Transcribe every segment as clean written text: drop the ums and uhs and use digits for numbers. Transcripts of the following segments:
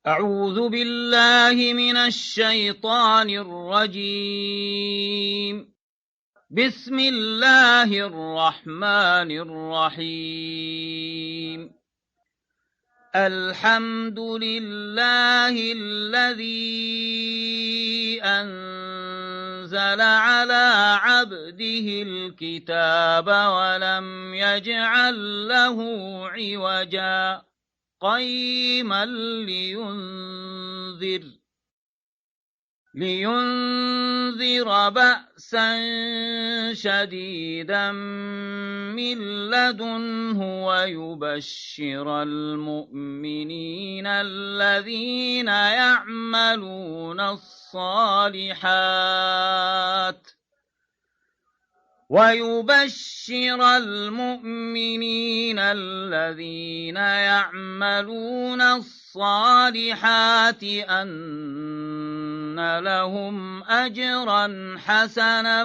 أعوذ بالله من الشيطان الرجيم. بسم الله الرحمن الرحيم. الحمد لله الذي أنزل على عبده الكتاب ولم يجعل له عوجا قيما لينذر بأسا شديدا من لدنه ويبشر المؤمنين الذين يعملون الصالحات أن لهم أجرا حسنا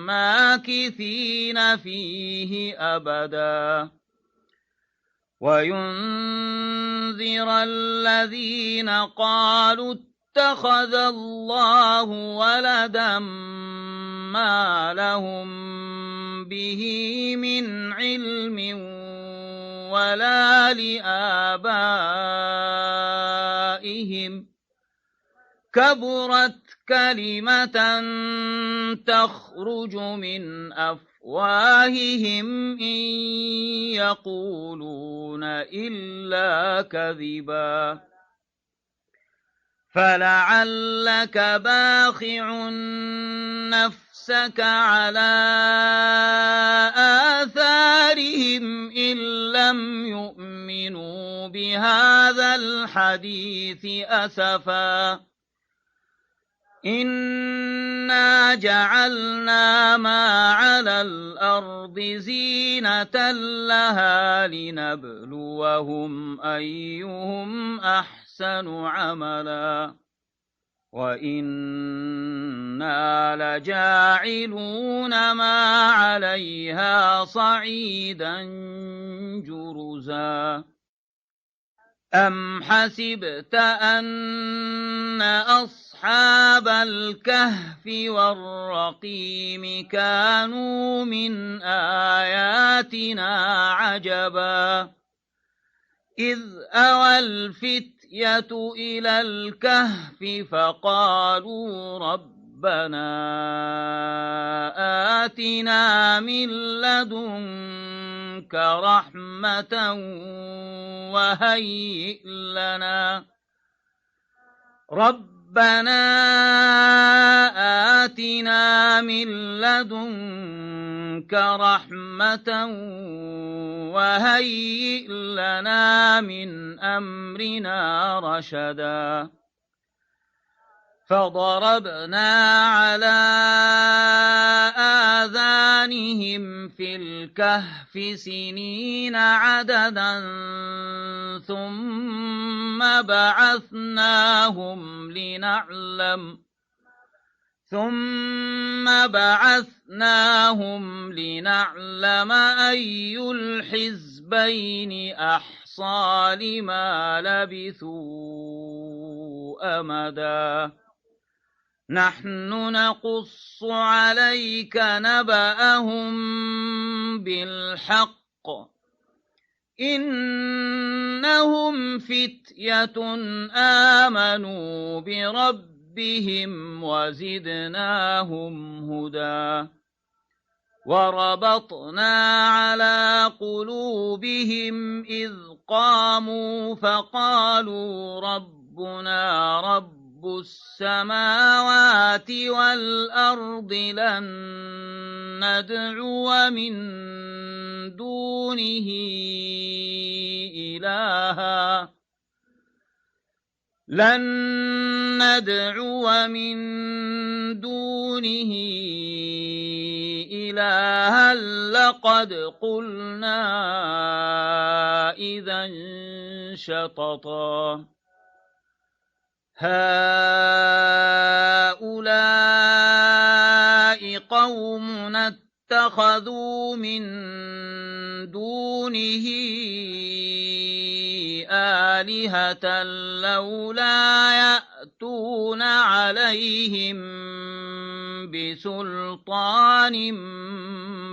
ماكثين فيه أبدا وينذر الذين قالوا اتخذ الله ولدا ما لهم به من علم ولا لآبائهم كبرت كلمة تخرج من أفواههم إن يقولون إلا كذبا فلعلك باخع نفسك على آثارهم إن لم يؤمنوا بهذا الحديث أسفا إنا جعلنا ما على الأرض زينة لها لنبلوهم أيهم أحسن عملا وإنا لجاعلون ما عليها صعيدا جرزا أم حسبت أن أصحاب الكهف والرقيم كانوا من آياتنا عجبا إذ أوى الفتية إلى الكهف فقالوا ربنا آتنا من لدنك رحمة وهيئ لنا من أمرنا رشدا فضربنا على آذانهم في الكهف سنين عددا ثم بعثناهم لنعلم أي الحزبين أحصى لما لبثوا أمدا نحن نقص عليك نبأهم بالحق إنهم فتية آمنوا بربهم وزدناهم هدى وربطنا على قلوبهم إذ قاموا فقالوا ربنا رب السماوات والأرض لن ندعو من دونه إلها لقد قلنا إذا شططا هؤلاء قومنا اتخذوا من دونه آلهة لولا يأتون عليهم بسلطان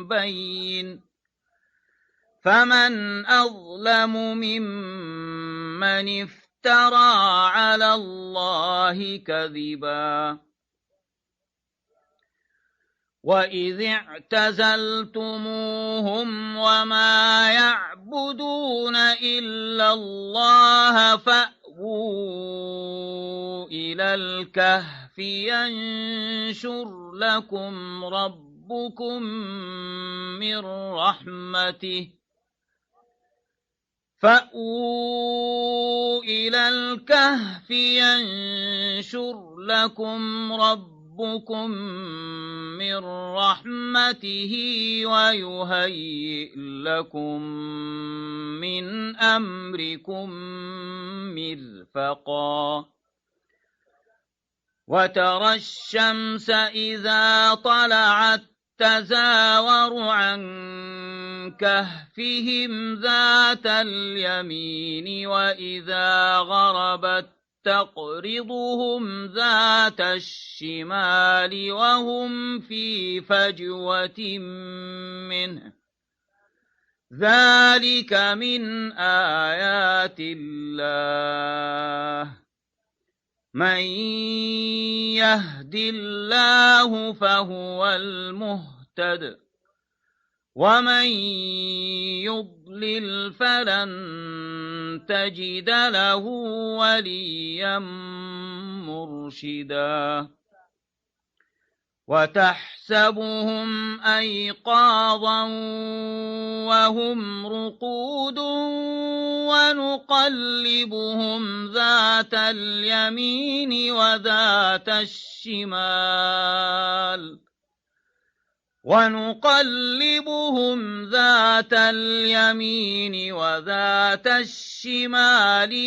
بين فمن أظلم ممن افترى على الله كذبا وإذ اعتزلتموهم وما يعبدون إلا الله فأووا إلى الكهف ينشر لكم ربكم من رحمته فأووا إلى الكهف ينشر لكم ربكم من رحمته ويهيئ لكم من أمركم مرفقا وترى الشمس إذا طلعت تزاور عن كهفهم ذات اليمين وإذا غربت تقرضهم ذات الشمال وهم في فجوة منه ذلك من آيات الله من يهد الله فهو المهتد ومن يضلل فلن تجد له وليا مرشدا وتحسبهم أيقاظا وهم رقود ونقلبهم ذات اليمين وذات الشمال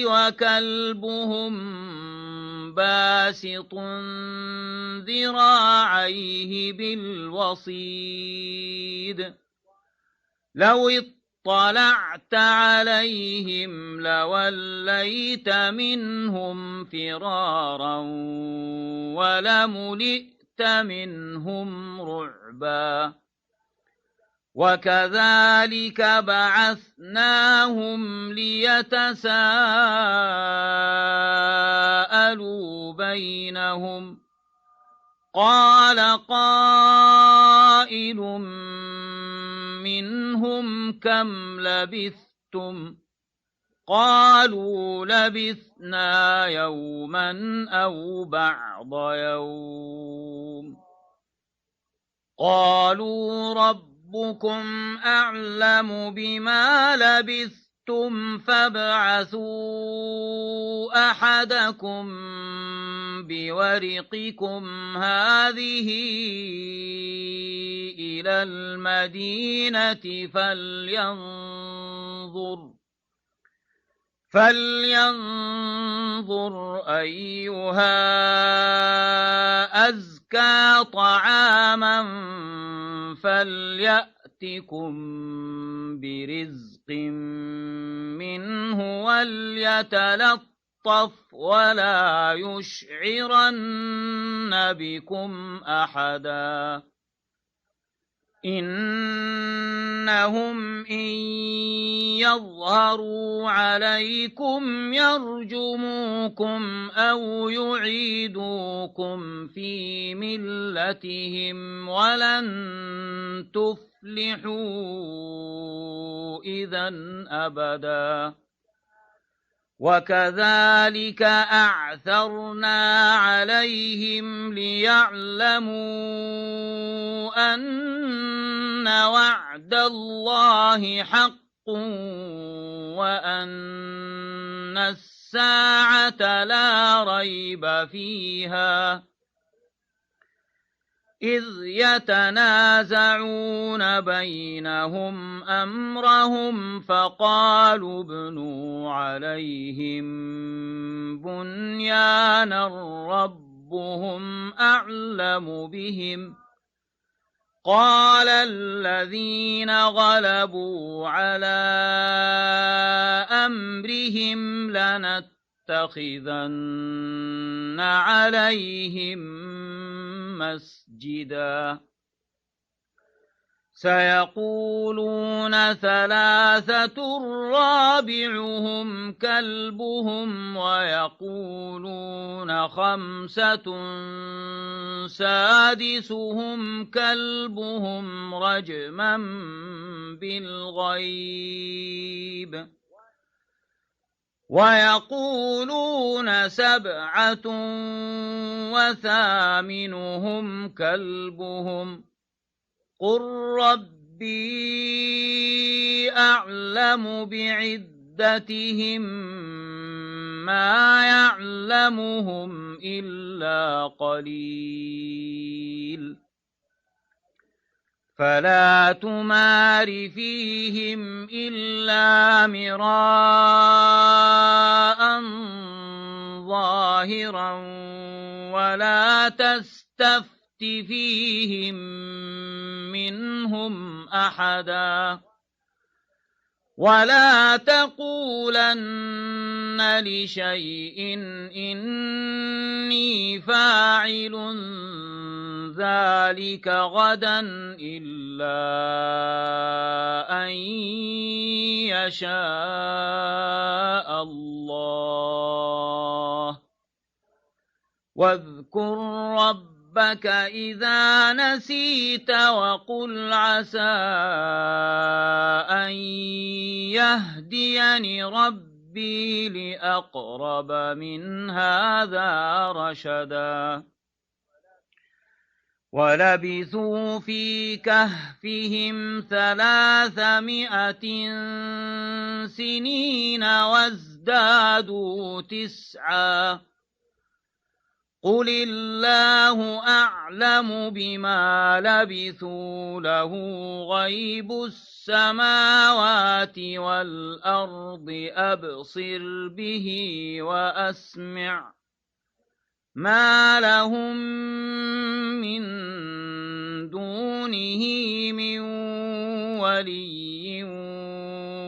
وكلبهم باسط ذراعيه بالوصيد لو اطلعت عليهم لوليت منهم فرارا ولملئت منهم رعبا وكذلك بعثناهم ليتساءلوا بينهم قال قائل منهم كم لبثتم قالوا لبثنا يوما أو بعض يوم قالوا ربكم أعلم بما لبثتم فابعثوا أحدكم بورقكم هذه إلى المدينة فلينظر أيها أزكى طعاما فليأتكم برزق منه وليتلطف ولا يشعرن بكم أحدا إنهم إن يظهروا عليكم يرجموكم أو يعيدوكم في ملتهم ولن تفلحوا إذا أبدا وكذلك أعثرنا عليهم ليعلموا أن وعد الله حق وأن الساعة لا ريب فيها إذ يتنازعون بينهم أمرهم فقالوا ابنوا عليهم بنيانا ربهم أعلم بهم قال الذين غلبوا على أمرهم لنتخذن عليهم مسجدا سيقولون ثلاثة رابعهم كلبهم ويقولون خمسة سادسهم كلبهم رجما بالغيب ويقولون سبعة وثامنهم كلبهم قل ربي أعلم بعدتهم ما يعلمهم إلا قليل فلا تمار فيهم إلا مراء ظاهرا ولا تستفت فيهم منهم أحدا ولا تقولن لشيء إني فاعل ذلك غدا إلا أن يشاء الله واذكر ربك إذا نسيت وقل عسى أن يهديني ربي لأقرب من هذا رشدا ولبثوا في كهفهم 300 سنين وازدادوا 9 قل الله أعلم بما لبثوا له غيب السماوات والأرض أبصر به وأسمع ما لهم من دونه من ولي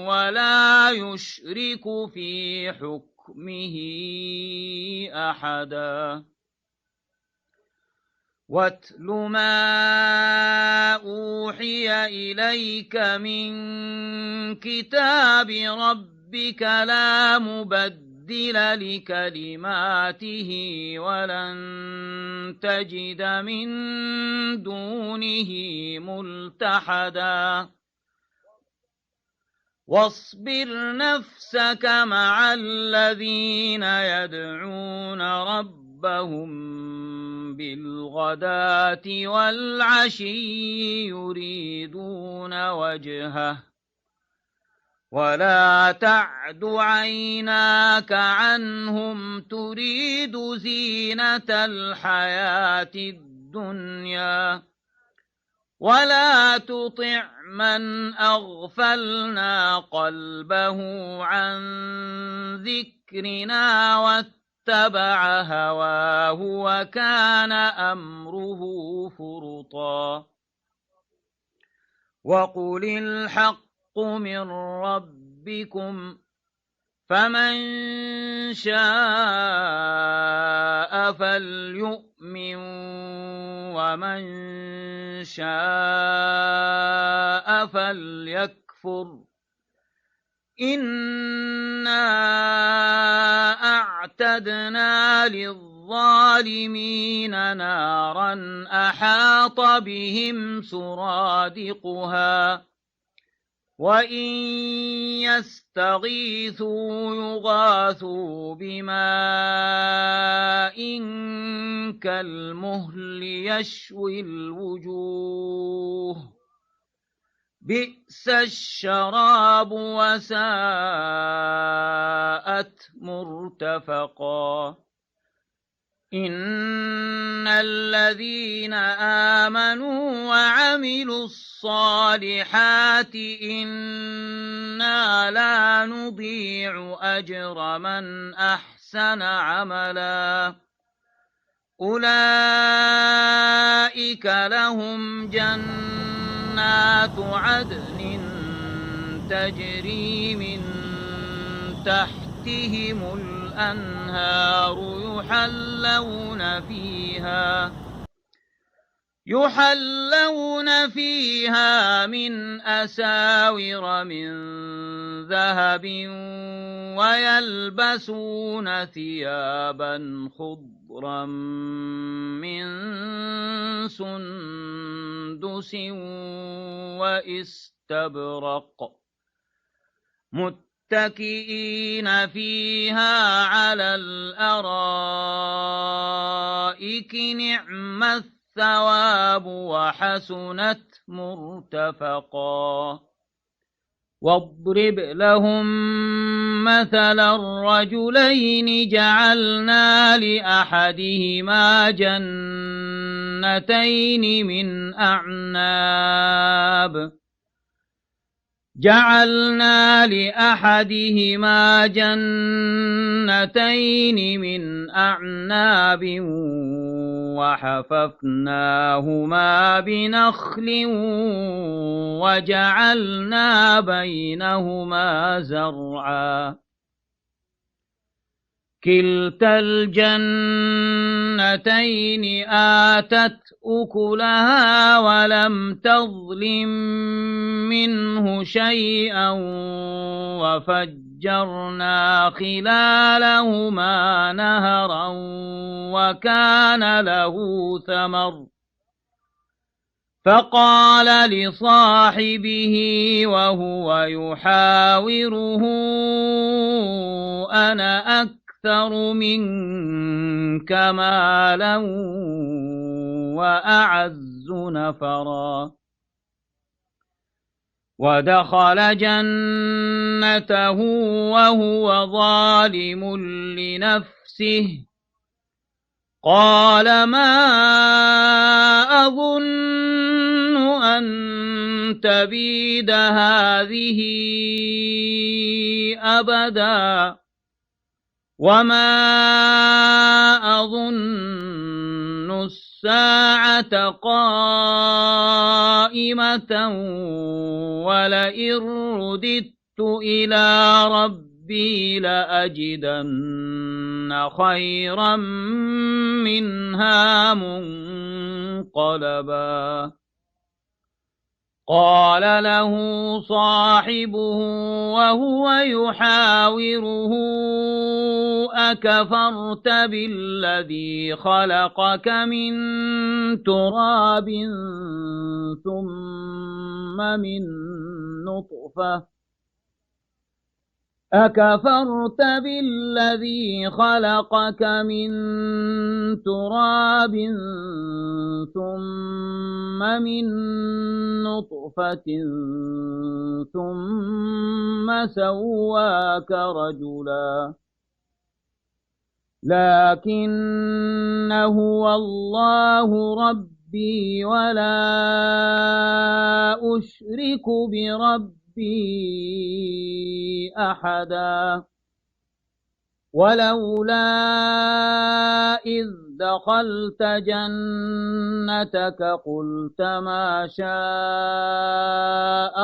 ولا يشرك في حكمه أحدا واتل ما أوحي إليك من كتاب ربك لا مبدل لكلماته ولن تجد من دونه ملتحدا واصبر نفسك مع الذين يدعون ربهم بالغداة والعشي يريدون وجهه ولا تعد عيناك عنهم تريد زينة الحياة الدنيا ولا تطع من أغفلنا قلبه عن ذكرنا واتبع هواه وكان أمره فرطا وقل الحق من ربكم فمن شاء فليؤمن ومن شاء فليكفر إنا أعتدنا للظالمين نارا أحاط بهم سرادقها وإن يستغيثوا يغاثوا بماء كالمهل يشوي الوجوه بئس الشراب وساءت مرتفقا إن الذين آمنوا وعملوا الصالحات إنا لا نضيع أجر من أحسن عملا أولئك لهم جنات عدن تجري من تحتهم الأنهار يحلون فيها من أساور من ذهب ويلبسون ثيابا خضرا من سندس وإستبرق متكئين فيها على الأرائك نعم الثواب وحسنت مرتفقا واضرب لهم مثلا الرجلين جعلنا لأحدهما جنتين من أعناب وحففناهما بنخل وجعلنا بينهما زرعا كلتا الجنتين آتت أكلها ولم تظلم منه شيئا وفجرنا خلالهما نهرا وكان له ثمر فقال لصاحبه وهو يحاوره أنا أكثر منك مالا وأعز نفرا ودخل جنته وهو ظالم لنفسه قال ما أظن أن تبيد هذه أبدا وما أظن الساعة قائمة ولئن رددت إلى ربي لأجدن خيرا منها منقلبا قال له صاحبه وهو يحاوره أكفرت بالذي خلقك من تراب ثم من نطفة ثم سواك رجلا لكن هو الله ربي ولا أشرك بربي أحدا ولولا إذ دخلت جنتك قلت ما شاء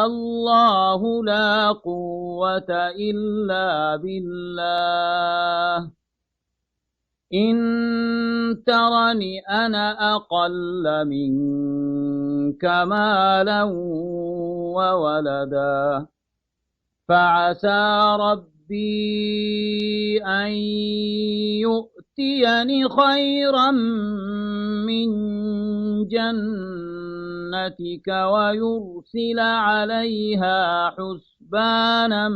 الله لا قوة إلا بالله إن ترني أنا أقل منك مالا وولدا فعسى ربي أن يؤتيني خيرا من جنتك ويرسل عليها حسبانا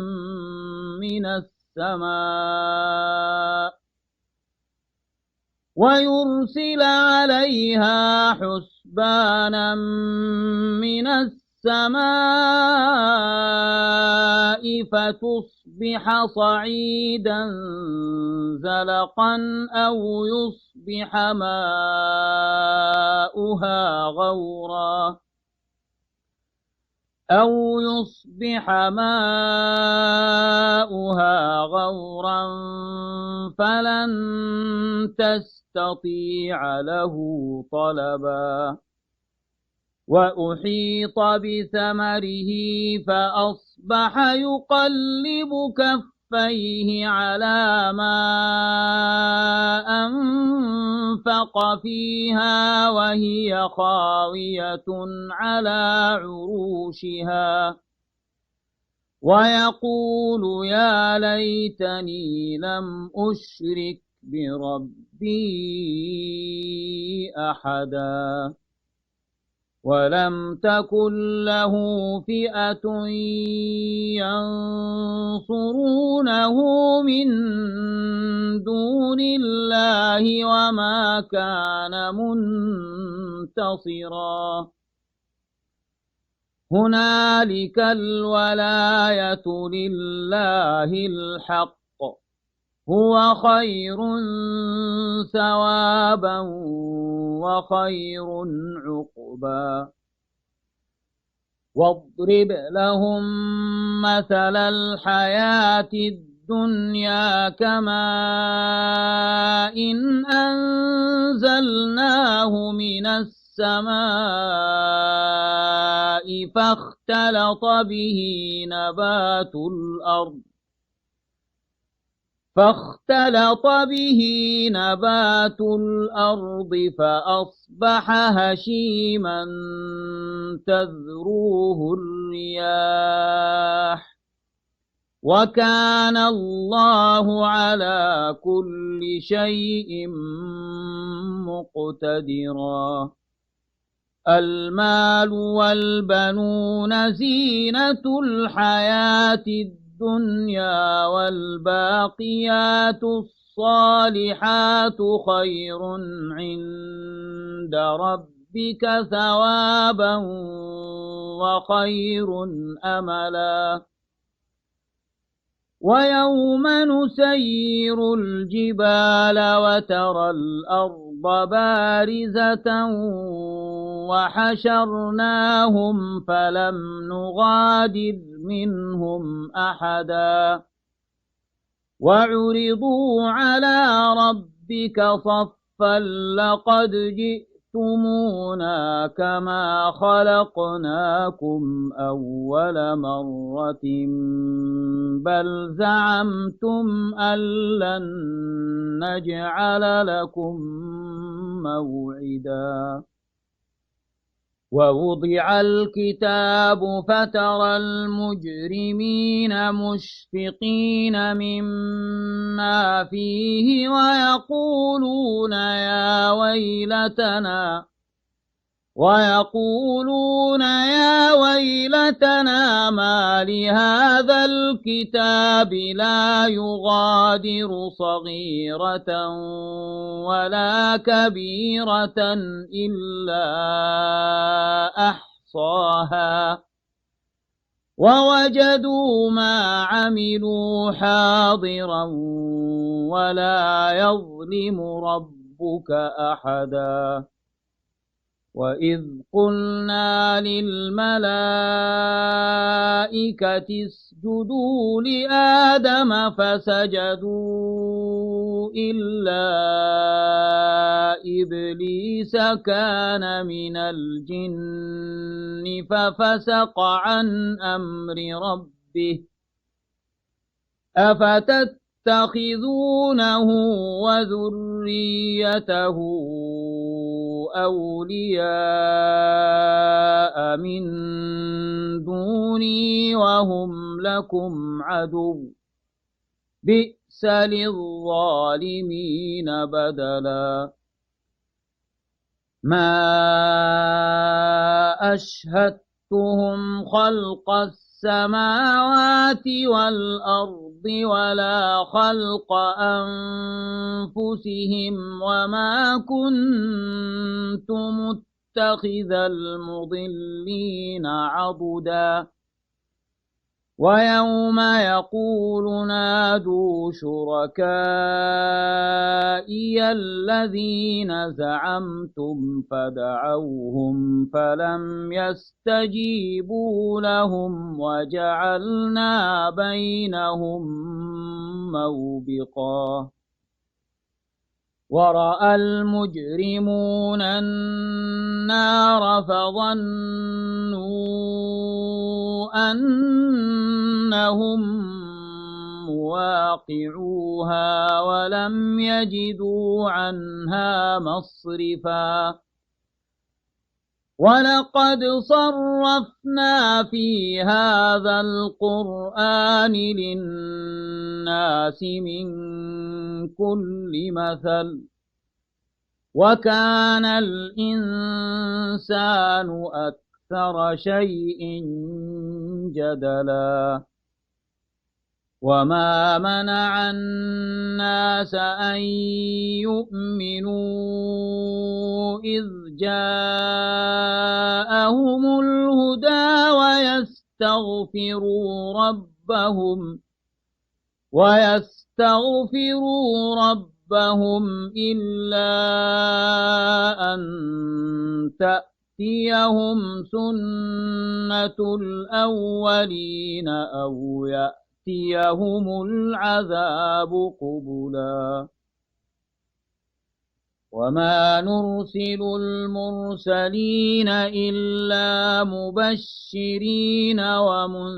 من السماء فتصبح صعيدا زلقا أو يصبح ماؤها غورا أو يصبح ماؤها غورا فلن تستطيع له طلبا وأحيط بثمره فأصبح يقلب كفيه على ما أنفق فيها وهي خاوية على عروشها ويقول يا ليتني لم أشرك بربي أحدا ولم تكن له فئة ينصرونه من دون الله وما كان منتصرا هنالك الولاية لله الحق هو خير ثوابا وخير عقبا واضرب لهم مثل الحياة الدنيا كماء إن أنزلناه من السماء فاختلط به نبات الأرض فأصبح هشيما تذروه الرياح وكان الله على كل شيء مقتدرا المال والبنون زينة الحياة الدنيا والباقيات الصالحات خير عند ربك ثوابا وخير أملا ويوم نسير الجبال وترى الأرض بارزة وحشرناهم فلم نغادر منهم أحدا وعرضوا على ربك صفا لقد جئتمونا كما خلقناكم أول مرة بل زعمتم أن لن نجعل لكم موعدا ووضع الكتاب فترى المجرمين مشفقين مما فيه ويقولون يا ويلتنا ما لهذا الكتاب لا يغادر صغيرة ولا كبيرة إلا أحصاها ووجدوا ما عملوا حاضرا ولا يظلم ربك أحدا وإذ قلنا للملائكة اسجدوا لآدم فسجدوا إلا إبليس كان من الجن ففسق عن أمر ربه أفتتخذونه وذريته أولياء من دوني وهم لكم عدو بئس للظالمين بدلا ما أشهدتهم خلق السماوات والأرض ولا خلق أنفسهم وما كنت متخذ المضلين عضدا ويوم يقول نادوا شركائي الذين زعمتم فدعوهم فلم يستجيبوا لهم وجعلنا بينهم موبقا ورأى المجرمون النار فظنوا أنهم مواقعوها ولم يجدوا عنها مصرفا ولقد صرفنا في هذا القرآن للناس من كل مثل وكان الإنسان أكثر شيء جدلا وما منع الناس أن يؤمنوا إذ جاءهم الهدى ويستغفروا ربهم إلا أن تأتيهم سنة الأولين أو يأتيهم العذاب قبلا وما نرسل المرسلين إلا مبشرين ومنذرين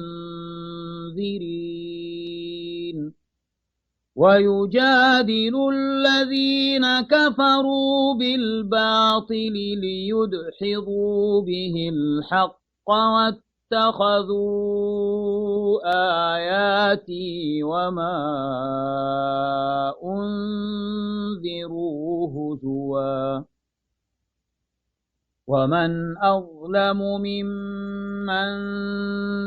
ويجادل الذين كفروا بالباطل ليدحضوا به الحق واتخذوا آياتي وما أنذروا هزوا ومن أظلم ممن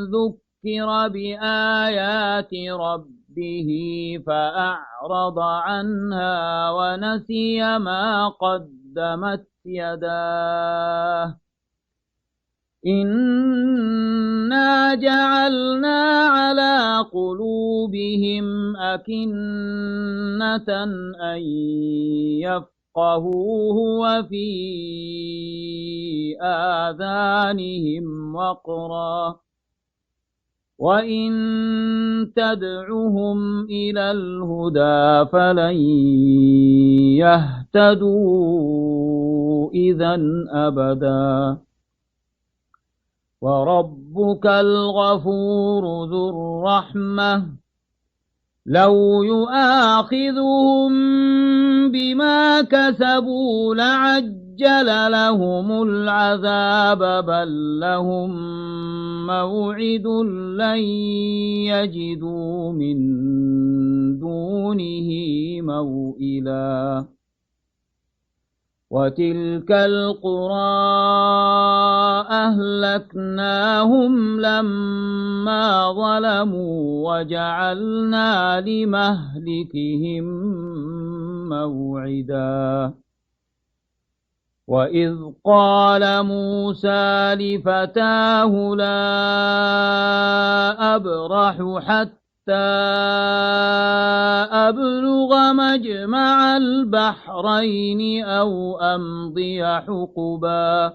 ذكر بآيات ربه فأعرض عنها ونسي ما قدمت يداه إنا جعلنا على قلوبهم أكنة أن يفقهوه وفي آذانهم وقرا وإن تدعهم إلى الهدى فلن يهتدوا إذا أبدا وربك الغفور ذو الرحمة لو يؤاخذهم بما كسبوا لعجل لهم العذاب بل لهم موعد لن يجدوا من دونه موئلا وتلك القرى أهلكناهم لما ظلموا وجعلنا لمهلكهم موعدا وإذ قال موسى لفتاه لا أبرح حتى أبلغ مجمع البحرين أو أمضي حقبا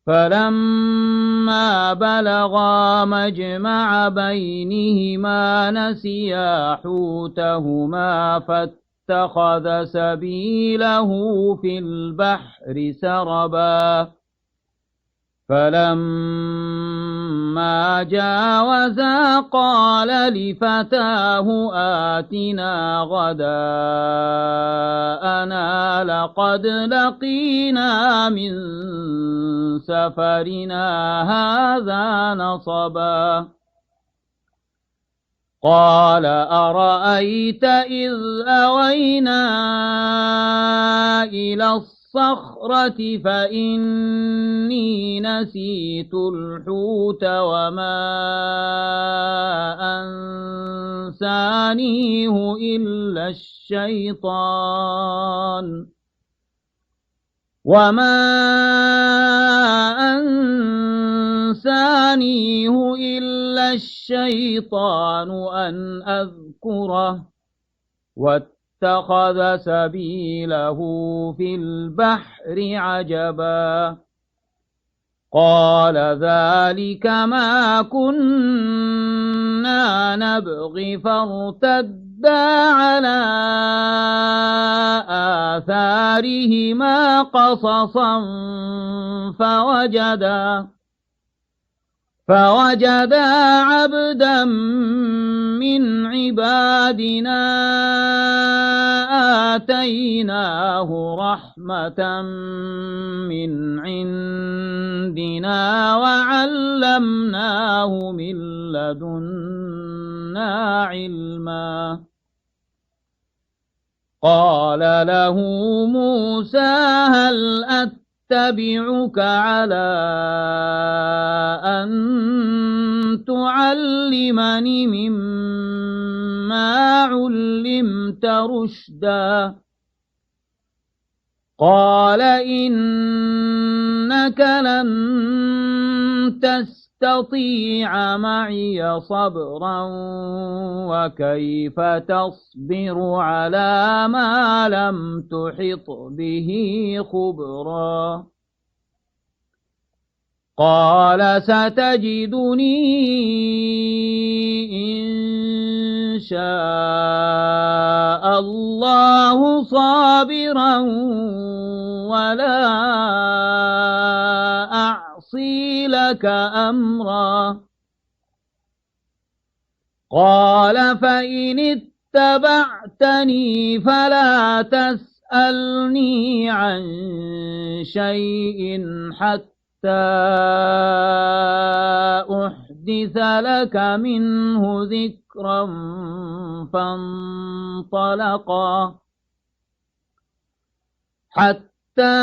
فلما بلغا مجمع بينهما نسيا حوتهما فاتخذ سبيله في البحر سربا فلما جاوزا قال لفتاه آتنا غداءنا لقد لقينا من سفرنا هذا نصبا قال أرأيت إذ أوينا إلى الصخرة فإني نسيت الحوت وما أنسانيه إلا الشيطان وما ينسانيه إلا الشيطان أن أذكره واتخذ سبيله في البحر عجبا قال ذلك ما كنا نبغي فارتدا على آثارهما قصصا فوجدا عبدا من عبادنا آتيناه رحمة من عندنا وعلمناه من لدنا علما قال له موسى هل أتبعك على أن تعلمني مما علمت رشدا قال إنك لن تستطيع معي صبرا وكيف تصبر على ما لم تحط به خبرا قال ستجدني إن شاء الله صابرا ولا أعصي لك أمرا قال فإن اتبعتني فلا تسألني عن شيء حتى أحدث لك منه ذكرا فانطلقا حتى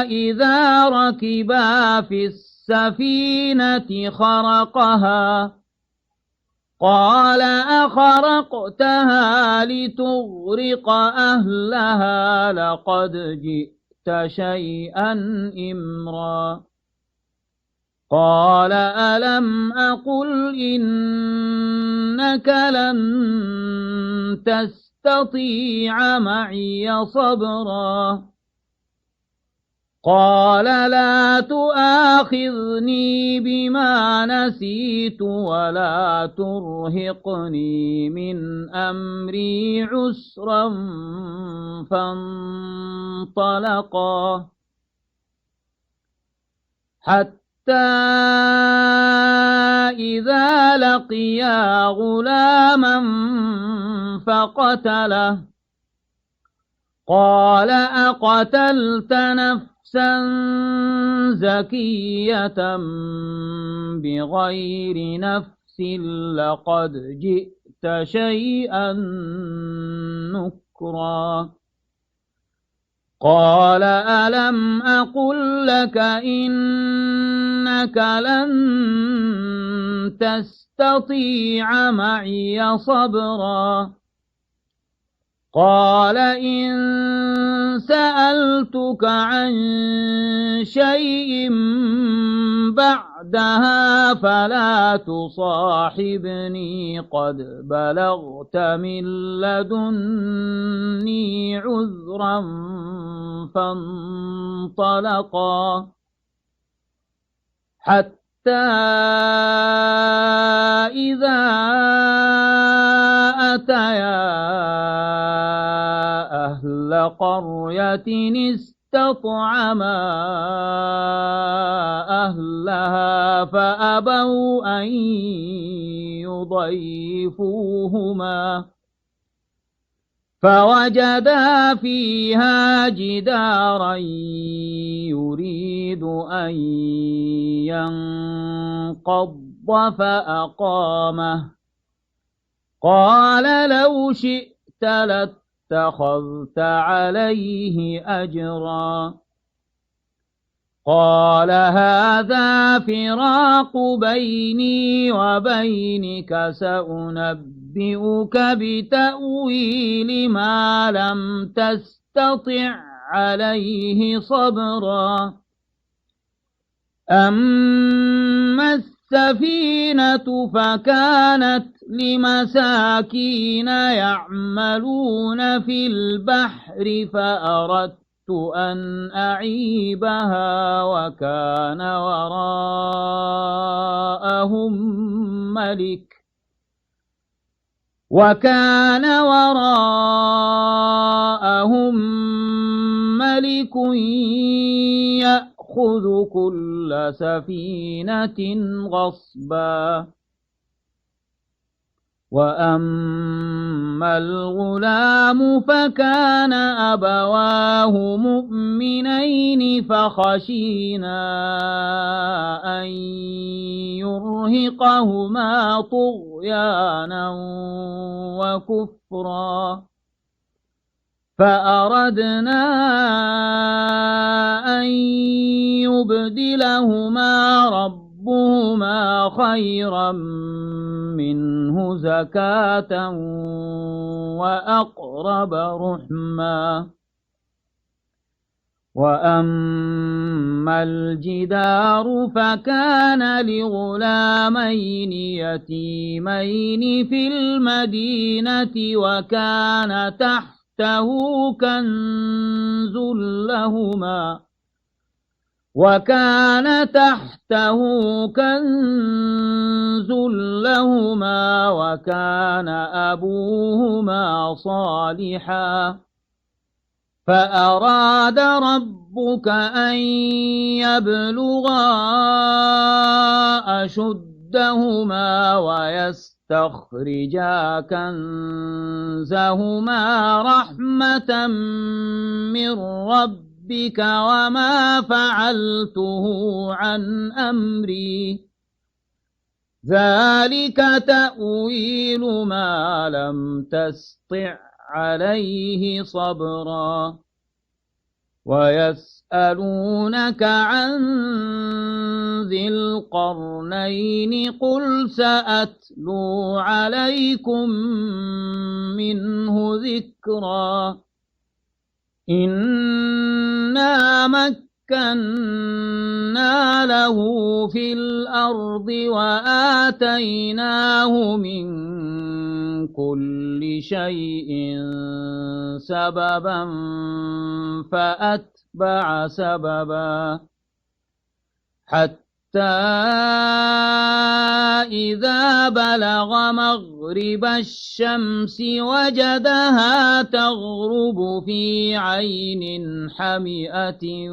إذا ركبا في السفينة خرقها قال أخرقتها لتغرق أهلها لقد جئت شيئا إمرا قال ألم أقل إنك لن تستطيع معي صبرا قال لا تؤاخذني بما نسيت ولا ترهقني من أمري عسرا فانطلقا حتى إذا لقيا غلاما فقتله قال أقتلت نفسا زكية بغير نفس لقد جئت شيئا نكرا قال ألم أقل لك إنك لن تستطيع معي صبرا قال إن سألتك عن شيء بعدها فلا تصاحبني قد بلغت من لدني عذرا فانطلقا حتى إذا أتيا أهل قرية استطعما أهلها فأبوا أن يضيفوهما فوجدا فيها جدارا يريد أن ينقض فأقامه قال لو شئت لاتخذت عليه أجرا قال هذا فراق بيني وبينك سأنبئك بتأويل ما لم تستطع عليه صبرا أما السفينة فكانت لمساكين يعملون في البحر فأردت أن أعيبها وكان وراءهم ملك يأخذ كل سفينة غصبا. وأما الغلام فكان أبواه مؤمنين فخشينا أن يرهقهما طغيانا وكفرا فأردنا أن يبدلهما ربهما خيرا منه زكاة وأقرب رحما. وأما الجدار فكان لغلامين يتيمين في المدينة وكان تحته كنز لهما وكان أبوهما صالحا فأراد ربك أن يبلغا أشدهما ويستخرجا كنزهما رحمة من ربك وما فعلته عن أمري ذلك تأويل ما لم تستطع عليه صبرا. ويسألونك عن ذي القرنين قل سأتلو عليكم منه ذكرا. إنا مكنا له في الأرض وآتيناه من كل شيء سببا فأتبع سببا حتى إذا بلغ مغرب الشمس وجدها تغرب في عين حمئة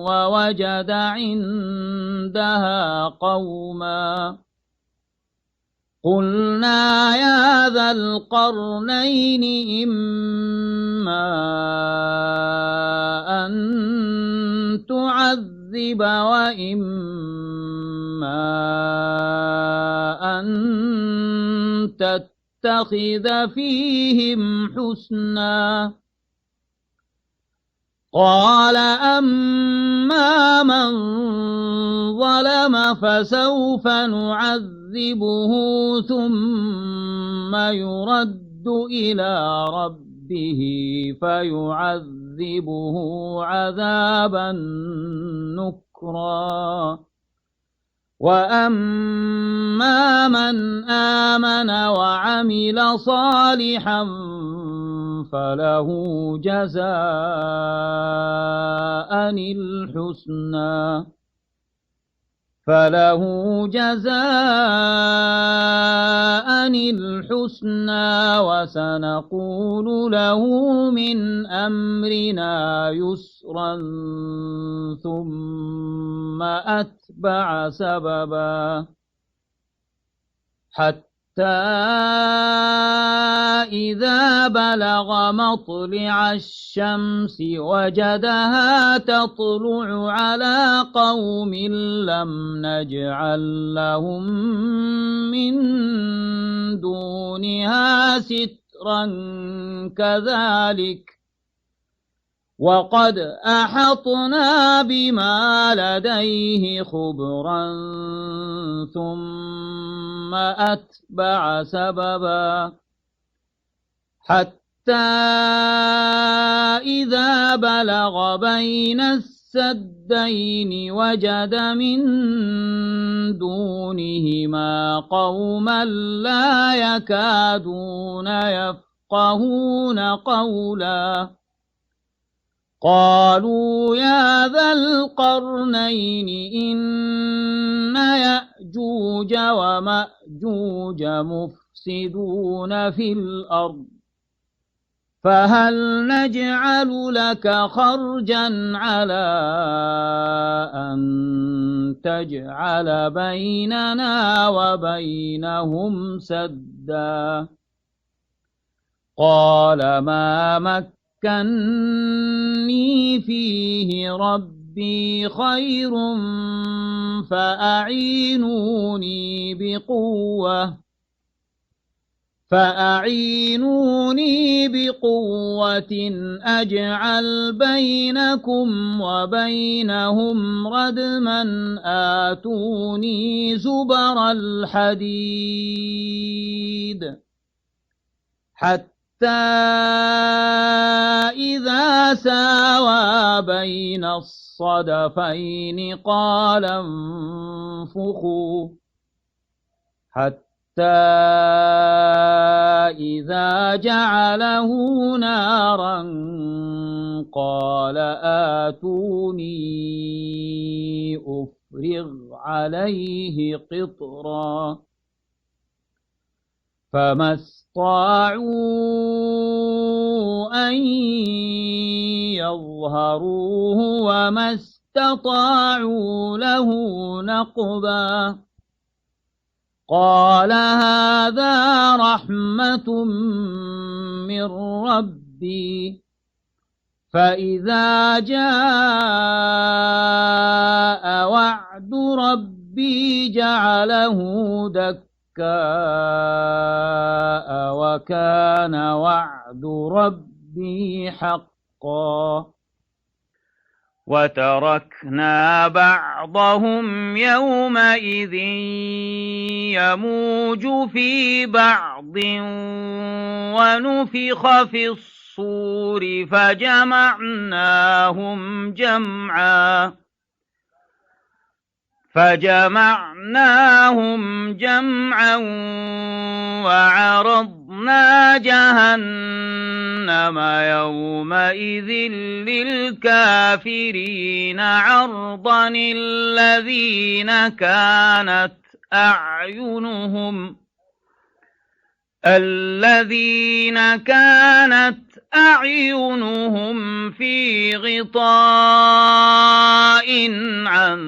ووجد عندها قوما قلنا يا ذا القرنين إما أن تعذب وإما أن تتخذ فيهم حسنا. قال أما من ظلم فسوف نعذبه ثم يرد إلى ربه فيعذبه عذابا نكرا. وأما من آمن وعمل صالحا فله جزاء الحسنى وسنقول له من أمرنا يسرا ثم أتبع سببا حتى إذا بلغ مطلع الشمس وجدها تطلع على قوم لم نجعل لهم من دونها سترا كذلك وقد أحطنا بما لديه خبرا ثم أتبع سببا حتى إذا بلغ بين السدين وجد من دونهما قوما لا يكادون يفقهون قولا قالوا يا ذا القرنين إن يأجوج ومأجوج مفسدون في الأرض فهل نجعل لك خرجا على أن تجعل بيننا وبينهم سدا قال ما مكني فيه ربي خير فأعينوني بقوة أجعل بينكم وبينهم ردما آتوني زبر الحديد حتى إذا ساوى بين الصدفين قال انفخوا حتى إذا جعله نارا قال آتوني أفرغ عليه قطرا فما استطاعوا أن يظهروه وما استطاعوا له نقبا قال هذا رحمة من ربي فإذا جاء وعد ربي جعله دكاء وكان وعد ربي حقا وتركنا بعضهم يومئذ يموج في بعض ونفخ في الصور فجمعناهم جمعا وعرضنا جهنم يومئذ للكافرين عرضا الذين كانت أعينهم في غطاء عن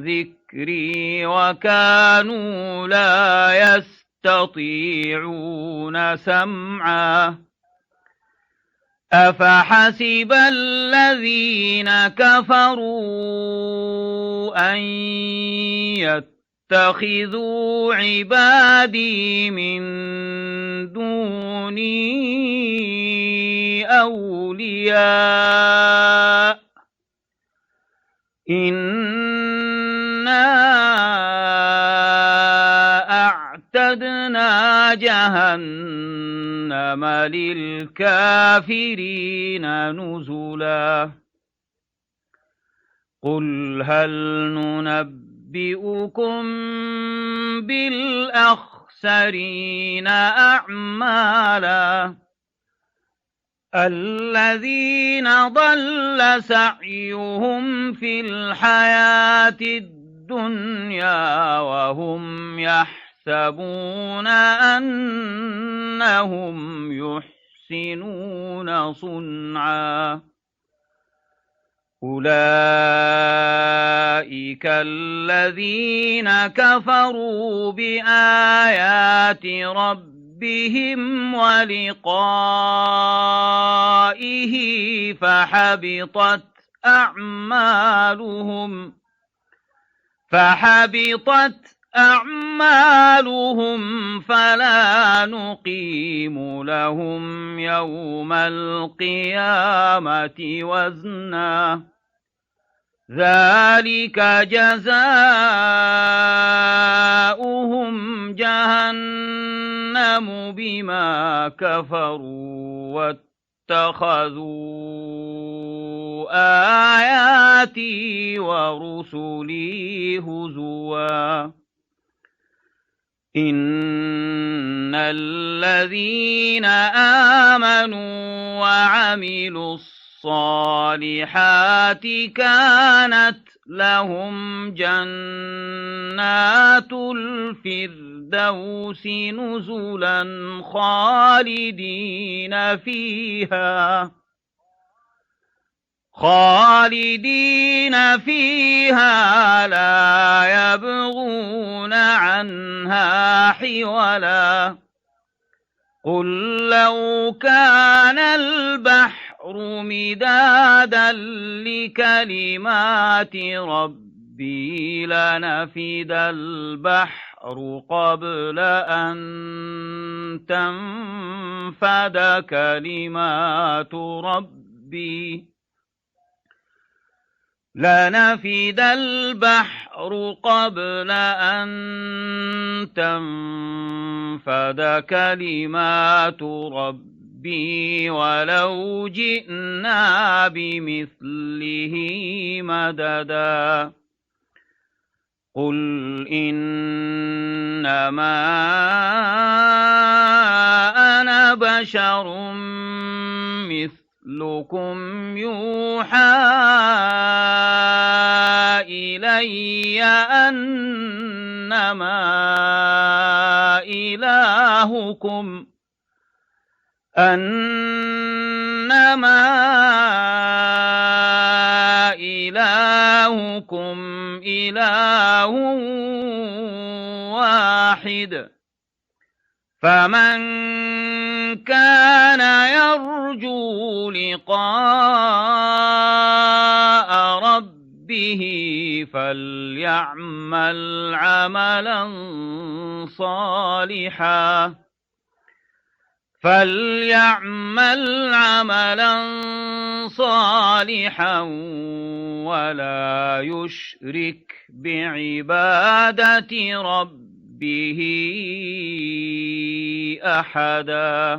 ذكري وكانوا لا يستطيعون سمعا أفحسب الذين كفروا أن يتخذوا عبادي من دوني أولياء إنا أعتدنا جهنم للكافرين نزلا قل هل ننبئكم بالأخسرين أعمالا الذين ضل سعيهم في الحياة الدنيا وهم يحسبون أنهم يحسنون صنعا أولئك الذين كفروا بآيات ربهم ولقائه فحبطت أعمالهم فلا نقيم لهم يوم القيامة وزنا ذلك جزاؤهم جهنم بما كفروا اتخذوا آياتي ورسلي هزوا إن الذين آمنوا وعملوا الصالحات كانت لهم جنات الفردوس نزلا خالدين فيها لا يبغون عنها حولا قل لو كان البحر مدادا لكلمات ربي لنفد البحر قبل أن تنفد كلمات ربي لنفد البحر قبل أن تنفد كلمات ربي ولو جئنا بمثله مددا قل إنما أنا بشر مثلكم يوحى إلي أنما إلهكم إله واحد فمن كان يرجو لقاء ربه فليعمل عملا صالحا ولا يشرك بعبادة ربه أحدا